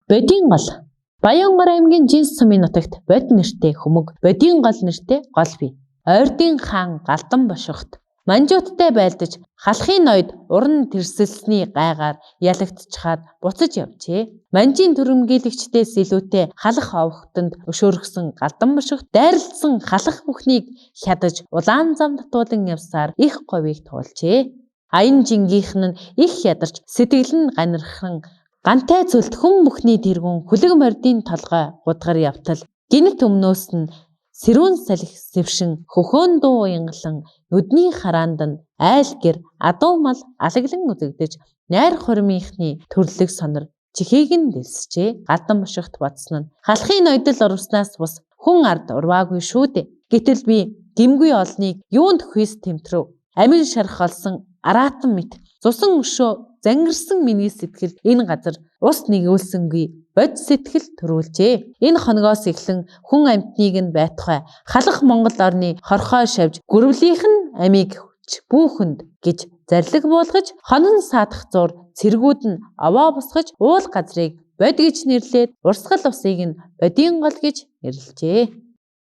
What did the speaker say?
Бодийн гол. Баянгар аймгийн Жинс сумын нутагт бод нэртэй хүмүг, бодийн гол нэртэй гол бий. Ойрдын хаан Галдан бошигт манжууттай байлдаж халахын ноёд уран тэрсэлсний гайгаар ялагдчихад буцаж явжээ. Манжийн төрөмгийлэгчдээс илүүтэй халах овогтонд өшөөргсөн Галдан бошигт дайралтсан халах бүхнийг хядаж улаан зам татуулан явсаар их говийг туулжээ. Аян жингийнхэн нь их ядарч сэтгэл нь ганархан гантай цөлд хүн бүхний тэргүүн хүлэг мордын толгой гудгар явтал гинт өмнөөс нь сэрүүн салхи сэвшин хөхөөн дуу уянгалан нүдний хараанд нь айл гэр адуу мал алаглан үзэгдэж найр хормынхны төрлөг сонор чихийг нь дэлсжээ. Галдан бошигт бодсон нь халахын ноёдол урвснаас бус хүн ард урваагүй шүү дээ. Гэтэл би гимгүй олныг юунд хүйс тэмтрв амин шарах олсон араатан мэт цусан өшөө зангирсан миний сэтгэл энэ газар ус нэгүүлсэнгүй бод сэтгэл төрүүлжээ. Энэ хоногоос эхлэн хүн амьтныг нь байтугай халах Монгол орны хорхой шавж гүрвлийнх нь амийг хүүхэнд гэж зарлиг буулгаж хонон саадах зур цэргүүд нь овоо босгож уул газрыг бод гэж нэрлээд урсгал усыг нь бодийн гол гэж нэрлэжээ.